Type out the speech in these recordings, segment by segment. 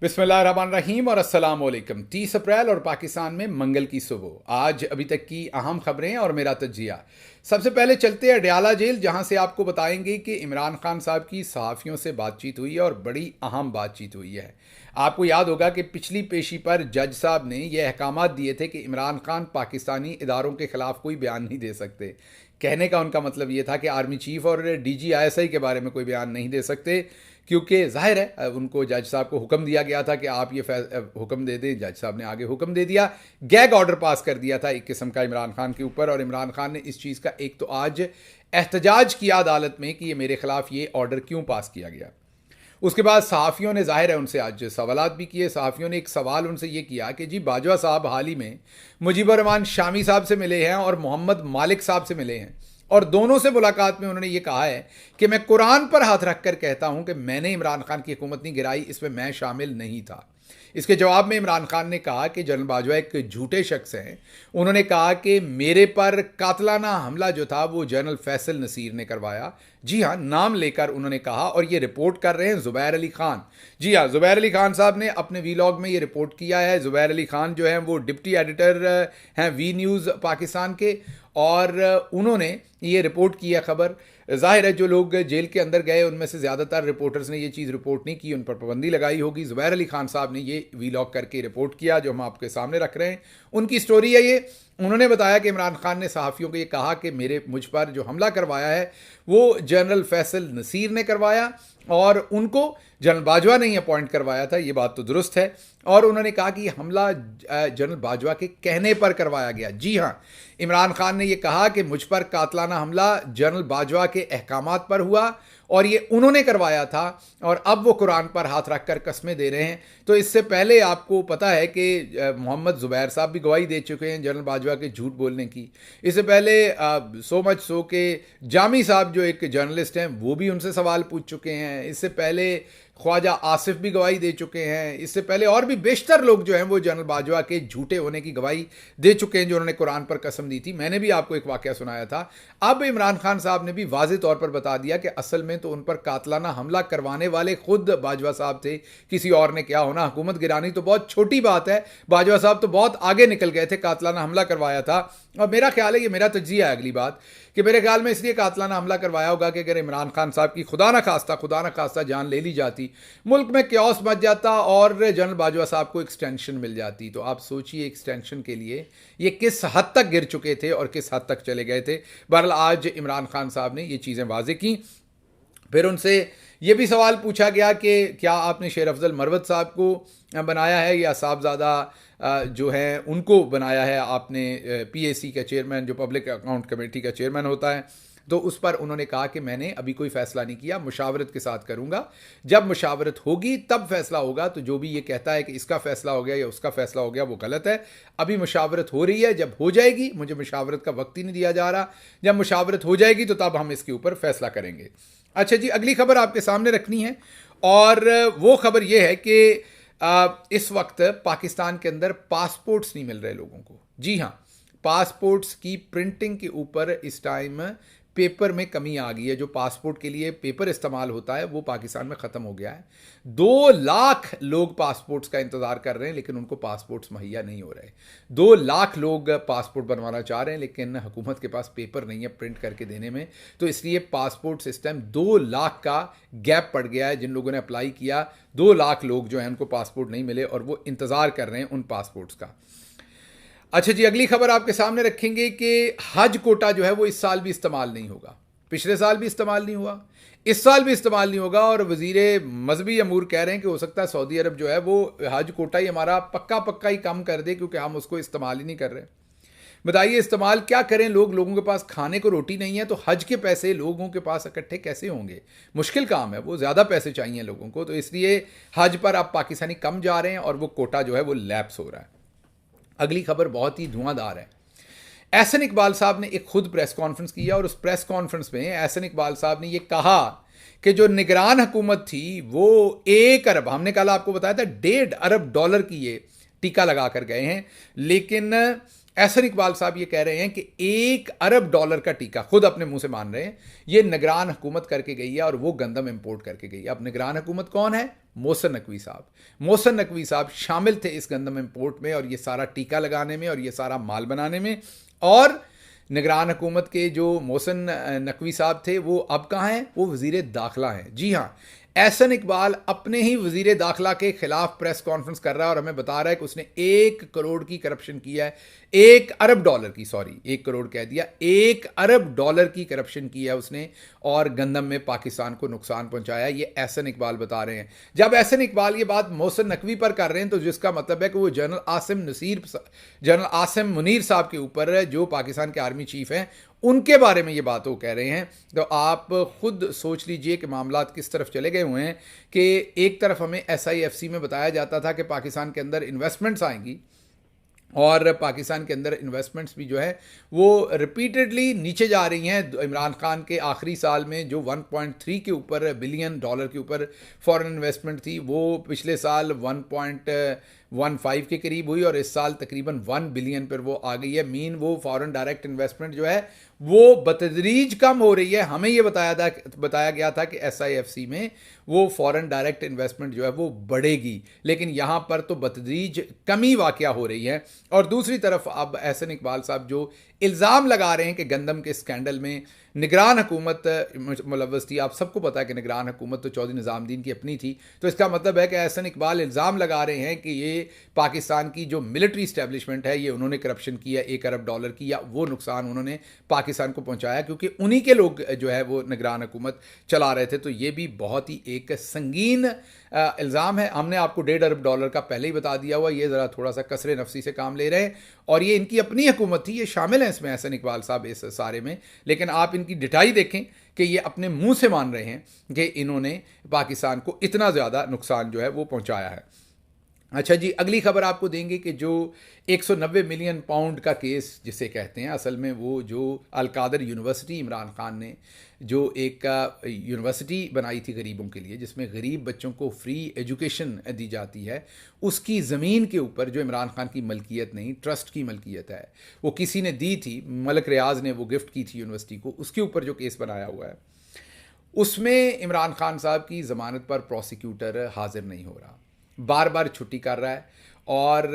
बिस्मिल्लाहिर्रहमानिर्रहीम और अस्सलाम वालेकुम। 30 अप्रैल और पाकिस्तान में मंगल की सुबह। आज अभी तक की अहम खबरें और मेरा तज्जिया। सबसे पहले चलते हैं अडयाला जेल, जहां से आपको बताएंगे कि इमरान खान साहब की सहाफ़ियों से बातचीत हुई है और बड़ी अहम बातचीत हुई है। आपको याद होगा कि पिछली पेशी पर जज साहब ने यह अहकामात दिए थे कि इमरान खान पाकिस्तानी इदारों के ख़िलाफ़ कोई बयान नहीं दे सकते। कहने का उनका मतलब ये था कि आर्मी चीफ और DGISI के बारे में कोई बयान नहीं दे सकते, क्योंकि जाहिर है उनको जज साहब को हुक्म दिया गया था कि आप ये हुक्म दे दें। जज साहब ने आगे हुक्म दे दिया, गैग ऑर्डर पास कर दिया था एक किस्म का इमरान खान के ऊपर। और इमरान खान ने इस चीज़ का एक तो आज एहतजाज किया अदालत में कि ये मेरे खिलाफ ये ऑर्डर क्यों पास किया गया। उसके बाद सहाफ़ियों ने जाहिर है उनसे आज सवालात भी किए। सहाफ़ियों ने एक सवाल उनसे ये किया कि जी बाजवा साहब हाल ही में मुजीबर रहमान शामी साहब से मिले हैं और मोहम्मद मालिक साहब से मिले हैं, और दोनों से मुलाकात में उन्होंने ये कहा है कि मैं कुरान पर हाथ रखकर कहता हूं कि मैंने इमरान खान की हुकूमत नहीं गिराई, इसमें मैं शामिल नहीं था। इसके जवाब में इमरान खान ने कहा कि जनरल बाजवा एक झूठे शख्स हैं। उन्होंने कहा कि मेरे पर कातलाना हमला जो था वो जनरल फैसल नसीर ने करवाया। जी हाँ, नाम लेकर उन्होंने कहा, और ये रिपोर्ट कर रहे हैं ज़ुबैर अली खान। जी हाँ, ज़ुबैर अली खान साहब ने अपने वीलॉग में ये रिपोर्ट किया है। ज़ुबैर अली खान जो हैं वो डिप्टी एडिटर हैं वी न्यूज़ पाकिस्तान के, और उन्होंने ये रिपोर्ट किया खबर। जाहिर है जो लोग जेल के अंदर गए उनमें से ज़्यादातर रिपोर्टर्स ने ये चीज़ रिपोर्ट नहीं की, उन पर पाबंदी लगाई होगी। ज़ुबैर अली खान साहब ने ये वीलॉग करके रिपोर्ट किया जो हम आपके सामने रख रहे हैं। उनकी स्टोरी है ये। उन्होंने बताया कि इमरान खान ने सहाफ़ियों को ये कहा कि मुझ पर जो हमला करवाया है वो जनरल फैसल नसीर ने करवाया और उनको जनरल बाजवा ने ही अपॉइंट करवाया था। ये बात तो दुरुस्त है। और उन्होंने कहा कि हमला जनरल बाजवा के कहने पर करवाया गया। जी हाँ, इमरान खान ने यह कहा कि मुझ पर कातलाना हमला जनरल बाजवा के अहकामात पर हुआ और ये उन्होंने करवाया था, और अब वो कुरान पर हाथ रखकर कस्में दे रहे हैं। तो इससे पहले आपको पता है कि मोहम्मद ज़ुबैर साहब भी गवाही दे चुके हैं जनरल बाजवा के झूठ बोलने की। इससे पहले सो मच सो के जामी साहब जो एक जर्नलिस्ट हैं वो भी उनसे सवाल पूछ चुके हैं। इससे पहले ख्वाजा आसिफ भी गवाही दे चुके हैं। इससे पहले और भी बेशतर लोग जो हैं वो जनरल बाजवा के झूठे होने की गवाही दे चुके हैं, जो उन्होंने कुरान पर कसम दी थी। मैंने भी आपको एक वाकया सुनाया था। अब इमरान खान साहब ने भी वाज़ेह तौर पर बता दिया कि असल में तो उन पर कातलाना हमला करवाने वाले खुद बाजवा साहब थे, किसी और ने क्या होना। हुकूमत गिरानी तो बहुत छोटी बात है, बाजवा साहब तो बहुत आगे निकल गए थे, कातलाना हमला करवाया था। और मेरा ख्याल है, ये मेरा तज्जिया है अगली बात, कि मेरे ख्याल में इसलिए कातलाना हमला करवाया होगा कि अगर इमरान खान साहब की खुदा न खास्ता जान ले ली जाती, मुल्क में क्योस मच जाता और जनरल बाजवा साहब को एक्सटेंशन मिल जाती। तो आप सोचिए एक्सटेंशन के लिए ये किस हद तक गिर चुके थे और किस हद तक चले गए थे। बहरहाल आज इमरान खान साहब ने ये चीज़ें वाज़ेह की। फिर उनसे ये भी सवाल पूछा गया कि क्या आपने शेर अफजल मरवत साहब को बनाया है या साहबजादा जो हैं उनको बनाया है आपने PAC का चेयरमैन, जो पब्लिक अकाउंट कमेटी का चेयरमैन होता है। तो उस पर उन्होंने कहा कि मैंने अभी कोई फ़ैसला नहीं किया, मुशावरत के साथ करूँगा। जब मुशावरत होगी तब फैसला होगा। तो जो भी ये कहता है कि इसका फ़ैसला हो गया या उसका फ़ैसला हो गया वो गलत है। अभी मुशावरत हो रही है, जब हो जाएगी, मुझे मुशावरत का वक्त ही नहीं दिया जा रहा, जब मुशावरत हो जाएगी तो तब हम इसके ऊपर फ़ैसला करेंगे। अच्छा जी, अगली खबर आपके सामने रखनी है, और वो खबर ये है कि इस वक्त पाकिस्तान के अंदर पासपोर्ट्स नहीं मिल रहे लोगों को। जी हाँ, पासपोर्ट्स की प्रिंटिंग के ऊपर इस टाइम पेपर में कमी आ गई है। जो पासपोर्ट के लिए पेपर इस्तेमाल होता है वो पाकिस्तान में ख़त्म हो गया है। 2 लाख लोग पासपोर्ट्स का इंतज़ार कर रहे हैं लेकिन उनको पासपोर्ट्स मुहैया नहीं हो रहे। 2 लाख लोग पासपोर्ट बनवाना चाह रहे हैं लेकिन हुकूमत के पास पेपर नहीं है प्रिंट करके देने में। तो इसलिए पासपोर्ट सिस्टम 2 लाख का गैप पड़ गया है। जिन लोगों ने अप्लाई किया, 2 लाख लोग जो हैं उनको पासपोर्ट नहीं मिले और वो इंतज़ार कर रहे हैं उन पासपोर्ट्स का। अच्छा जी, अगली खबर आपके सामने रखेंगे कि हज कोटा जो है वो इस साल भी इस्तेमाल नहीं होगा। पिछले साल भी इस्तेमाल नहीं हुआ, इस साल भी इस्तेमाल नहीं होगा। और वज़ीर मजहबी अमूर कह रहे हैं कि हो सकता है सऊदी अरब जो है वो हज कोटा ही हमारा पक्का ही कम कर दे, क्योंकि हम उसको इस्तेमाल ही नहीं कर रहे। बताइए इस्तेमाल क्या करें, लोगों के पास खाने को रोटी नहीं है, तो हज के पैसे लोगों के पास इकट्ठे कैसे होंगे? मुश्किल काम है, वो ज़्यादा पैसे चाहिए लोगों को। तो इसलिए हज पर अब पाकिस्तानी कम जा रहे हैं और वो कोटा जो है वो लैप्स हो रहा है। अगली खबर बहुत ही धुआंधार है। एहसन इकबाल साहब ने एक खुद प्रेस कॉन्फ्रेंस किया और उस प्रेस कॉन्फ्रेंस में एहसन इकबाल साहब ने यह कहा कि जो निगरान हुकूमत थी वो 1 अरब, हमने कल आपको बताया था $1.5 अरब की ये टीका लगा कर गए हैं, लेकिन एहसन इकबाल साहब ये कह रहे हैं कि $1 अरब का टीका, खुद अपने मुंह से मान रहे हैं, ये निगरान हुकूमत करके गई है और वो गंदम इंपोर्ट करके गई है। अब निगरान हुकूमत कौन है? मोहसिन नकवी साहब। मोहसिन नकवी साहब शामिल थे इस गंदम इंपोर्ट में और ये सारा टीका लगाने में और ये सारा माल बनाने में। और निगरान हुकूमत के जो मोहसिन नकवी साहब थे वो अब कहाँ हैं? वो वज़ीर दाखिला हैं। जी हाँ, एहसन इकबाल अपने ही वज़ीर दाखिला के खिलाफ प्रेस कॉन्फ्रेंस कर रहा है और हमें बता रहा है कि उसने 1 करोड़ की करप्शन किया है। $1 अरब की, सॉरी 1 करोड़ कह दिया, $1 अरब की करप्शन की है उसने और गंदम में पाकिस्तान को नुकसान पहुंचाया। ये एहसन इकबाल बता रहे हैं। जब एहसन इकबाल ये बात मोहसिन नकवी पर कर रहे हैं तो जिसका मतलब है कि वो जनरल आसिम मुनीर साहब के ऊपर, जो पाकिस्तान के आर्मी चीफ हैं, उनके बारे में ये बात वो कह रहे हैं। तो आप खुद सोच लीजिए कि मामलात किस तरफ चले गए हुए हैं कि एक तरफ हमें SIFC में बताया जाता था कि पाकिस्तान के अंदर इन्वेस्टमेंट्स आएंगी और पाकिस्तान के अंदर इन्वेस्टमेंट्स भी जो है वो रिपीटेडली नीचे जा रही हैं। इमरान खान के आखिरी साल में जो 1.3 के ऊपर बिलियन डॉलर के ऊपर फॉरेन इन्वेस्टमेंट थी, वो पिछले साल 1.15 के करीब हुई और इस साल तकरीबन 1 बिलियन पर वो आ गई है। मीन वो फॉरेन डायरेक्ट इन्वेस्टमेंट जो है वो बतदरीज कम हो रही है। हमें ये बताया गया था कि SIFC में वो फॉरेन डायरेक्ट इन्वेस्टमेंट जो है वो बढ़ेगी, लेकिन यहाँ पर तो बतदरीज कमी वाक़या हो रही है। और दूसरी तरफ अब एहसन इकबाल साहब जो इल्ज़ाम लगा रहे हैं कि गंदम के स्कैंडल में निगरान हुकूमत मुलव्वस थी। आप सबको पता है कि निगरान हुकूमत तो चौधरी निज़ामुद्दीन की अपनी थी। तो इसका मतलब है कि एहसन इकबाल इल्ज़ाम लगा रहे हैं कि ये पाकिस्तान की जो मिलिट्री इस्टेब्लिशमेंट है, ये उन्होंने करप्शन किया $1 अरब की, या वो नुकसान उन्होंने पाकिस्तान को पहुंचाया क्योंकि उन्हीं के लोग जो है वो निगरान हुकूमत चला रहे थे। तो ये भी बहुत ही एक संगीन इल्ज़ाम है। हमने आपको $1.5 अरब का पहले ही बता दिया हुआ, ये ज़रा थोड़ा सा कसरे नफसी से काम ले रहे हैं और ये इनकी अपनी हुकूमत थी, ये शामिल है इसमें एहसन इकबाल साहब इस सारे में। लेकिन आप इनकी डिटाई देखें कि ये अपने मुंह से मान रहे हैं कि इन्होंने पाकिस्तान को इतना ज़्यादा नुकसान जो है वो पहुंचाया है। अच्छा जी, अगली खबर आपको देंगे कि जो 190 मिलियन पाउंड का केस जिसे कहते हैं, असल में वो जो अलकादर यूनिवर्सिटी इमरान खान ने जो एक यूनिवर्सिटी बनाई थी गरीबों के लिए, जिसमें गरीब बच्चों को फ्री एजुकेशन दी जाती है, उसकी ज़मीन के ऊपर जो इमरान खान की मलकियत नहीं, ट्रस्ट की मलकियत है, वो किसी ने दी थी, मलक रियाज ने वो गिफ्ट की थी यूनिवर्सिटी को, उसके ऊपर जो केस बनाया हुआ है उसमें इमरान खान साहब की ज़मानत पर प्रोसिक्यूटर हाजिर नहीं हो रहा, बार बार छुट्टी कर रहा है। और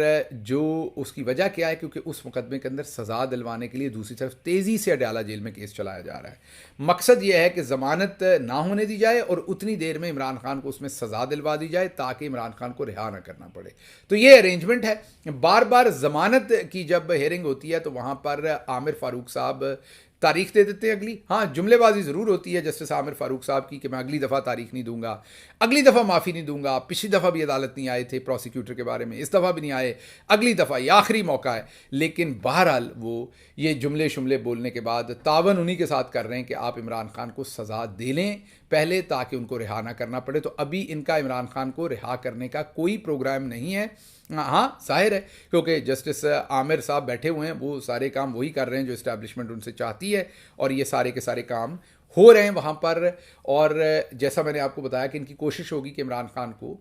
जो उसकी वजह क्या है, क्योंकि उस मुकदमे के अंदर सज़ा दिलवाने के लिए दूसरी तरफ तेज़ी से अडयाला जेल में केस चलाया जा रहा है। मकसद यह है कि ज़मानत ना होने दी जाए और उतनी देर में इमरान खान को उसमें सज़ा दिलवा दी जाए ताकि इमरान खान को रिहा ना करना पड़े। तो ये अरेंजमेंट है। बार बार ज़मानत की जब हेयरिंग होती है तो वहाँ पर आमिर फ़ारूक साहब तारीख दे देते हैं अगली। हाँ, जुमलेबाजी ज़रूर होती है जस्टिस आमिर फ़ारूक साहब की कि मैं अगली दफ़ा तारीख नहीं दूंगा, अगली दफ़ा माफ़ी नहीं दूंगा, पिछली दफ़ा भी अदालत नहीं आए थे प्रोसिक्यूटर के बारे में, इस दफ़ा भी नहीं आए, अगली दफ़ा ये आखिरी मौका है। लेकिन बहरहाल वो ये जुमले शुमले बोलने के बाद तावन उन्हीं के साथ कर रहे हैं कि आप इमरान खान को सज़ा दे लें पहले ताकि उनको रिहा ना करना पड़े। तो अभी इनका इमरान खान को रिहा करने का कोई प्रोग्राम नहीं है। हाँ, जाहिर है क्योंकि जस्टिस आमिर साहब बैठे हुए हैं, वो सारे काम वही कर रहे हैं जो इस्टेब्लिशमेंट उनसे चाहती है और ये सारे के सारे काम हो रहे हैं वहाँ पर। और जैसा मैंने आपको बताया कि इनकी कोशिश होगी कि इमरान खान को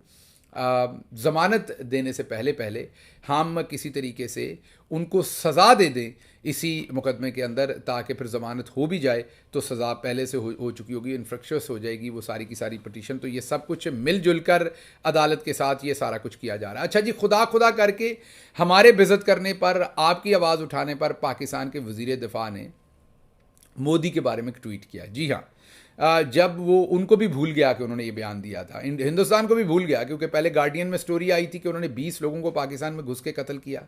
ज़मानत देने से पहले पहले हम किसी तरीके से उनको सज़ा दे दें इसी मुकदमे के अंदर, ताकि फिर ज़मानत हो भी जाए तो सज़ा पहले से हो चुकी होगी, इन्फ्रक्शस हो जाएगी वो सारी की सारी पटिशन। तो ये सब कुछ मिलजुल कर अदालत के साथ ये सारा कुछ किया जा रहा है। अच्छा जी, खुदा खुदा करके हमारे बेइज्जत करने पर, आपकी आवाज़ उठाने पर पाकिस्तान के वज़ीर दिफा ने मोदी के बारे में ट्वीट किया। जी हाँ, जब वो उनको भी भूल गया कि उन्होंने ये बयान दिया था, हिंदुस्तान को भी भूल गया, क्योंकि पहले गार्डियन में स्टोरी आई थी कि उन्होंने 20 लोगों को पाकिस्तान में घुस के कत्ल किया।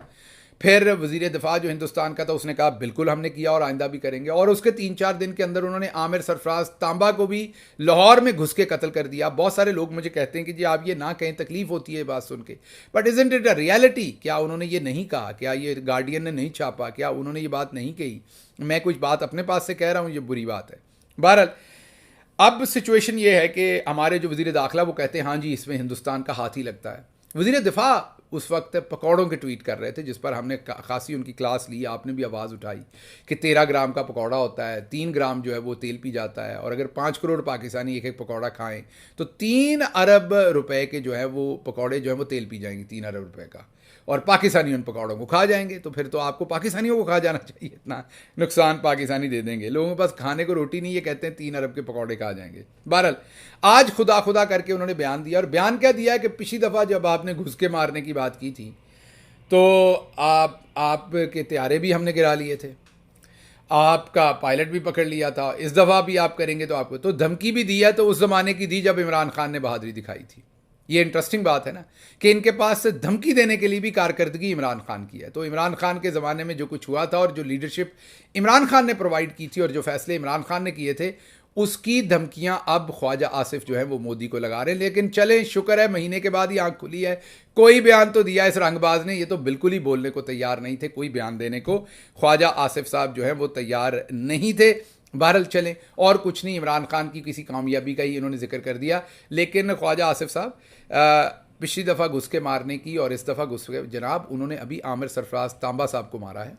फिर वज़ीर दिफा जो हिंदुस्तान का था उसने कहा बिल्कुल हमने किया और आइंदा भी करेंगे, और उसके 3-4 दिन के अंदर उन्होंने आमिर सरफराज तांबा को भी लाहौर में घुस के कत्ल कर दिया। बहुत सारे लोग मुझे कहते हैं कि जी आप ये ना कहें, तकलीफ होती है बात सुन के, but isn't it a reality? क्या उन्होंने ये नहीं कहा? क्या ये गार्डियन ने नहीं छापा? क्या उन्होंने ये बात नहीं कही? मैं कुछ बात अपने पास से कह रहा हूँ, ये बुरी बात है। बहरहाल अब सिचुएशन ये है कि हमारे जो वज़ीर दाखिला वो कहते हैं हाँ जी इसमें हिंदुस्तान का हाथ ही लगता है। वज़ीर दिफा उस वक्त पकौड़ों के ट्वीट कर रहे थे, जिस पर हमने खासी उनकी क्लास ली, आपने भी आवाज़ उठाई कि 13 ग्राम का पकौड़ा होता है, 3 ग्राम जो है वो तेल पी जाता है, और अगर 5 करोड़ पाकिस्तानी एक एक पकौड़ा खाएं तो 3 अरब रुपए के जो है वो पकौड़े जो है वो तेल पी जाएंगे, 3 अरब रुपए का, और पाकिस्तानी उन पकौड़ों को खा जाएंगे। तो फिर तो आपको पाकिस्तानियों को खा जाना चाहिए, इतना नुकसान पाकिस्तानी दे देंगे। लोगों के पास खाने को रोटी नहीं, ये कहते हैं 3 अरब के पकौड़े खा जाएंगे। बहरहाल आज खुदा खुदा करके उन्होंने बयान दिया, और बयान क्या दिया है कि पिछली दफ़ा जब आपने घुस के मारने की बात की थी तो आपके तैयारे भी हमने गिरा लिए थे, आपका पायलट भी पकड़ लिया था, इस दफ़ा भी आप करेंगे तो आपको तो धमकी भी दी है, तो उस ज़माने की दी जब इमरान खान ने बहादुरी दिखाई थी। ये इंटरेस्टिंग बात है ना कि इनके पास धमकी देने के लिए भी कारकर्दगी इमरान खान की है। तो इमरान खान के ज़माने में जो कुछ हुआ था और जो लीडरशिप इमरान खान ने प्रोवाइड की थी और जो फैसले इमरान खान ने किए थे, उसकी धमकियां अब ख्वाजा आसिफ जो है वो मोदी को लगा रहे हैं। लेकिन चलें, शुक्र है महीने के बाद ही आंख खुली है, कोई बयान तो दिया इस रंगबाज ने। ये तो बिल्कुल ही बोलने को तैयार नहीं थे, कोई बयान देने को ख्वाजा आसिफ साहब जो है वो तैयार नहीं थे। बहरहाल चलें, और कुछ नहीं, इमरान खान की किसी कामयाबी का ही इन्होंने जिक्र कर दिया। लेकिन ख्वाजा आसिफ साहब पिछली दफ़ा घुस के मारने की और इस दफ़ा घुस के, जनाब उन्होंने अभी आमिर सरफराज तांबा साहब को मारा है,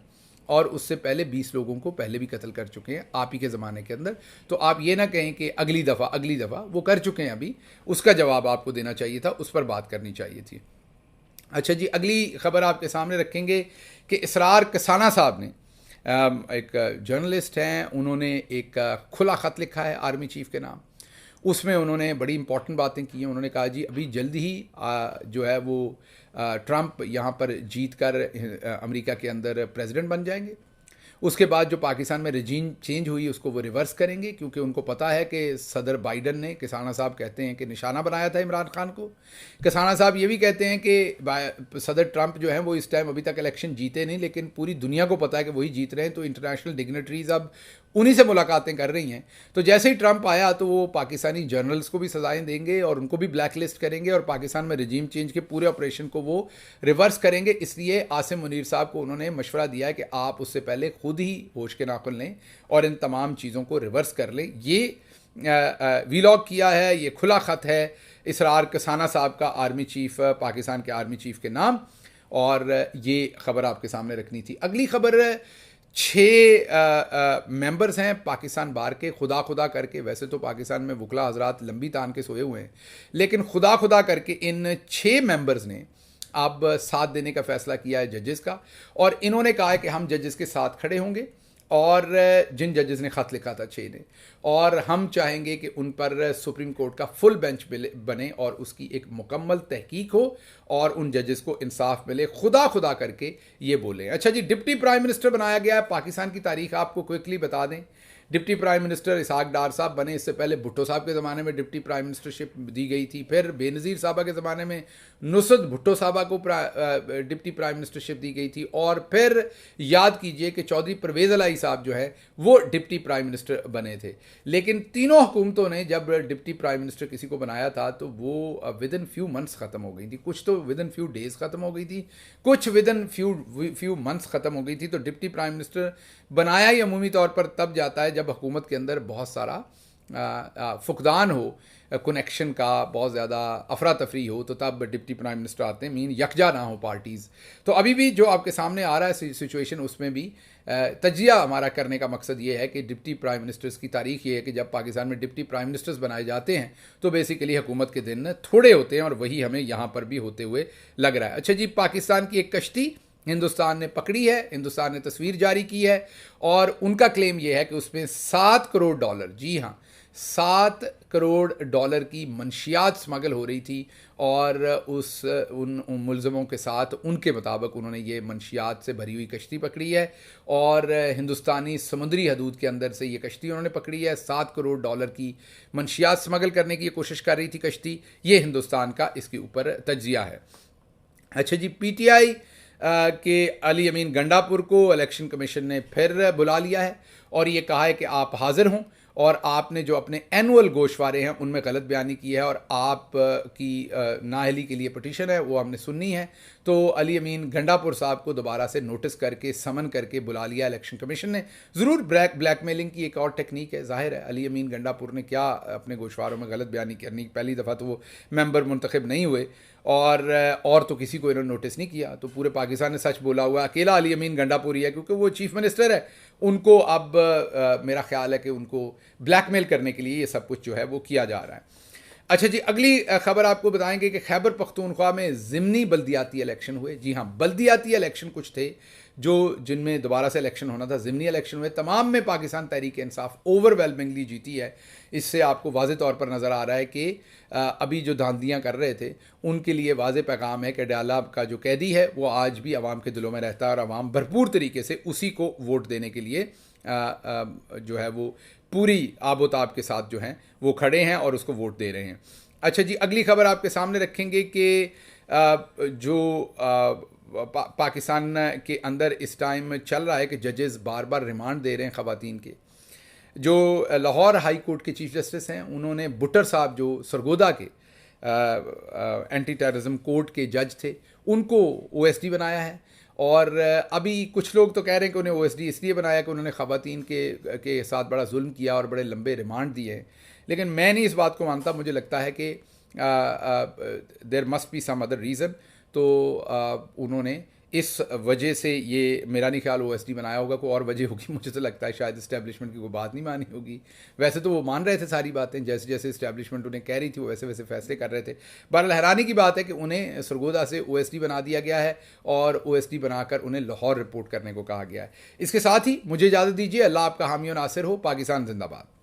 और उससे पहले 20 लोगों को पहले भी कत्ल कर चुके हैं आप ही के ज़माने के अंदर। तो आप ये ना कहें कि अगली दफ़ा वो कर चुके हैं, अभी उसका जवाब आपको देना चाहिए था, उस पर बात करनी चाहिए थी। अच्छा जी, अगली खबर आपके सामने रखेंगे कि इसरार कसाना साहब ने, एक जर्नलिस्ट हैं, उन्होंने एक खुला ख़त लिखा है आर्मी चीफ के नाम। उसमें उन्होंने बड़ी इंपॉर्टेंट बातें की हैं। उन्होंने कहा जी अभी जल्द ही जो है वो ट्रंप यहाँ पर जीत कर अमेरिका के अंदर प्रेसिडेंट बन जाएंगे। उसके बाद जो पाकिस्तान में रजीम चेंज हुई उसको वो रिवर्स करेंगे, क्योंकि उनको पता है कि सदर बाइडन ने, किसाना साहब कहते हैं कि निशाना बनाया था इमरान खान को। किसाना साहब ये भी कहते हैं कि सदर ट्रंप जो हैं वो इस टाइम अभी तक इलेक्शन जीते नहीं, लेकिन पूरी दुनिया को पता है कि वही जीत रहे हैं, तो इंटरनेशनल डिग्नेटरीज अब उन्हीं से मुलाकातें कर रही हैं। तो जैसे ही ट्रंप आया तो वो पाकिस्तानी जर्नल्स को भी सजाएं देंगे और उनको भी ब्लैक लिस्ट करेंगे, और पाकिस्तान में रजीम चेंज के पूरे ऑपरेशन को वो रिवर्स करेंगे। इसलिए आसिम मुनीर साहब को उन्होंने मशवरा दिया है कि आप उससे पहले खुद ही होश के नाखुन लें और इन तमाम चीज़ों को रिवर्स कर लें। ये वीलॉग किया है, ये खुला ख़त है इसरार कसाना साहब का, आर्मी चीफ, पाकिस्तान के आर्मी चीफ के नाम, और ये ख़बर आपके सामने रखनी थी। अगली खबर 6 मेंबर्स हैं पाकिस्तान बार के, खुदा खुदा करके, वैसे तो पाकिस्तान में वकला हजरात लंबी तान के सोए हुए हैं, लेकिन खुदा खुदा करके इन 6 मेंबर्स ने अब साथ देने का फैसला किया है जजेस का, और इन्होंने कहा है कि हम जजेस के साथ खड़े होंगे, और जिन जजेस ने ख़त लिखा था 6 ने, और हम चाहेंगे कि उन पर सुप्रीम कोर्ट का फुल बेंच बने और उसकी एक मुकम्मल तहकीक हो और उन जजेस को इंसाफ मिले। खुदा खुदा करके ये बोले। अच्छा जी, डिप्टी प्राइम मिनिस्टर बनाया गया है पाकिस्तान की तारीख आपको क्विकली बता दें। डिप्टी प्राइम मिनिस्टर इसहाक डार साहब बने। इससे पहले भुट्टो साहब के ज़माने में डिप्टी प्राइम मिनिस्टरशिप दी गई थी, फिर बेनज़ीर साहबा के ज़माने में नुसरत भुट्टो साहबा को डिप्टी प्राइम मिनिस्टरशिप दी गई थी, और फिर याद कीजिए कि चौधरी परवेज़ इलाही साहब जो है वो डिप्टी प्राइम मिनिस्टर बने थे। लेकिन तीनों हुकूमतों ने जब डिप्टी प्राइम मिनिस्टर किसी को बनाया था तो वो विद इन फ्यू मंथ्स ख़त्म हो गई थी, कुछ तो विद इन फ्यू डेज़ ख़त्म हो गई थी, कुछ विद इन फ्यू मंथ्स ख़त्म हो गई थी। तो डिप्टी प्राइम मिनिस्टर बनाया ही अमूमी तौर पर तब जाता है जब हुकूमत के अंदर बहुत सारा फुकदान हो, कनेक्शन का बहुत ज़्यादा अफरा तफरी हो, तो तब डिप्टी प्राइम मिनिस्टर आते हैं, मीन यकजा ना हो पार्टीज़। तो अभी भी जो आपके सामने आ रहा है सिचुएशन, उसमें भी तजिया हमारा करने का मकसद ये है कि डिप्टी प्राइम मिनिस्टर्स की तारीख ये है कि जब पाकिस्तान में डिप्टी प्राइम मिनिस्टर्स बनाए जाते हैं तो बेसिकली हुकूमत के दिन थोड़े होते हैं, और वही हमें यहाँ पर भी होते हुए लग रहा है। अच्छा जी, पाकिस्तान की एक कश्ती हिंदुस्तान ने पकड़ी है, हिंदुस्तान ने तस्वीर जारी की है, और उनका क्लेम यह है कि उसमें $7 करोड़, जी हाँ, $7 करोड़ की मंशियात स्मगल हो रही थी, और उन मुलज़मों के साथ उनके मुताबिक उन्होंने ये मंशियात से भरी हुई कश्ती पकड़ी है, और हिंदुस्तानी समुद्री हदूद के अंदर से ये कश्ती उन्होंने पकड़ी है। $7 करोड़ की मंशियात स्मगल करने की ये कोशिश कर रही थी कश्ती। ये हिंदुस्तान का इसके ऊपर तज्जिया है। अच्छा जी, PTI के अली अमीन गंडापुर को इलेक्शन कमीशन ने फिर बुला लिया है और ये कहा है कि आप हाज़िर हों और आपने जो अपने एनुअल गोशवारे हैं उनमें गलत बयानी की है और आप की नाअहली के लिए पटिशन है वो हमने सुननी है। तो अली अमीन गंडापुर साहब को दोबारा से नोटिस करके समन करके बुला लिया इलेक्शन कमीशन ने। ज़रूर ब्लैकमेलिंग की एक और टेक्निक है, ज़ाहिर है अली अमीन गंडापुर ने क्या अपने गोशवारों में गलत बयानी करनी, पहली दफ़ा तो वो मेंबर मुंतखब नहीं हुए और तो किसी को इन्होंने नोटिस नहीं किया, तो पूरे पाकिस्तान ने सच बोला हुआ, अकेला अली अमीन गंडापुरी है क्योंकि वो चीफ मिनिस्टर है। उनको अब मेरा ख्याल है कि उनको ब्लैकमेल करने के लिए ये सब कुछ जो है वो किया जा रहा है। अच्छा जी, अगली खबर आपको बताएंगे कि खैबर पख्तूनख्वा में ज़िमनी बल्दियाती इलेक्शन हुए। जी हाँ, बल्दियाती इलेक्शन कुछ थे जो जिनमें दोबारा से इलेक्शन होना था, ज़िमनी इलेक्शन हुए। तमाम में पाकिस्तान तहरीक इंसाफ ओवरवेलमिंगली जीती है। इससे आपको वाज़े तौर पर नज़र आ रहा है कि अभी जो धांधलियाँ कर रहे थे उनके लिए वाज़े पैगाम है कि अडयाला का जो कैदी है वो आज भी आवाम के दिलों में रहता है और आवाम भरपूर तरीके से उसी को वोट देने के लिए जो है वो पूरी आबोताब के साथ जो हैं वो खड़े हैं और उसको वोट दे रहे हैं। अच्छा जी, अगली खबर आपके सामने रखेंगे कि जो पाकिस्तान के अंदर इस टाइम चल रहा है कि जजेस बार बार रिमांड दे रहे हैं ख़वातीन के। जो लाहौर हाई कोर्ट के चीफ जस्टिस हैं उन्होंने बुट्टर साहब जो सरगोदा के एंटी टेररिज्म कोर्ट के जज थे उनको ओएसडी बनाया है। और अभी कुछ लोग तो कह रहे हैं कि उन्हें ओएसडी इसलिए बनाया कि उन्होंने ख़वातीन के साथ बड़ा जुल्म किया और बड़े लंबे रिमांड दिए हैं, लेकिन मैं नहीं इस बात को मानता। मुझे लगता है कि there must be some other reason. तो उन्होंने इस वजह से ये मेरा नहीं ख्याल ओएसडी बनाया होगा, कोई और वजह होगी। मुझे तो लगता है शायद इस्टेब्लिशमेंट की कोई बात नहीं मानी होगी। वैसे तो वो मान रहे थे सारी बातें, जैसे जैसे इस्टेब्लिशमेंट उन्हें कह रही थी वो वैसे वैसे फैसले कर रहे थे। बहरहाल हैरानी की बात है कि उन्हें सरगोदा से ओएसडी बना दिया गया है और ओएसडी बनाकर उन्हें लाहौर रिपोर्ट करने को कहा गया है। इसके साथ ही मुझे इजाज़त दीजिए। अल्लाह आपका हामी और नासिर हो। पाकिस्तान जिंदाबाद।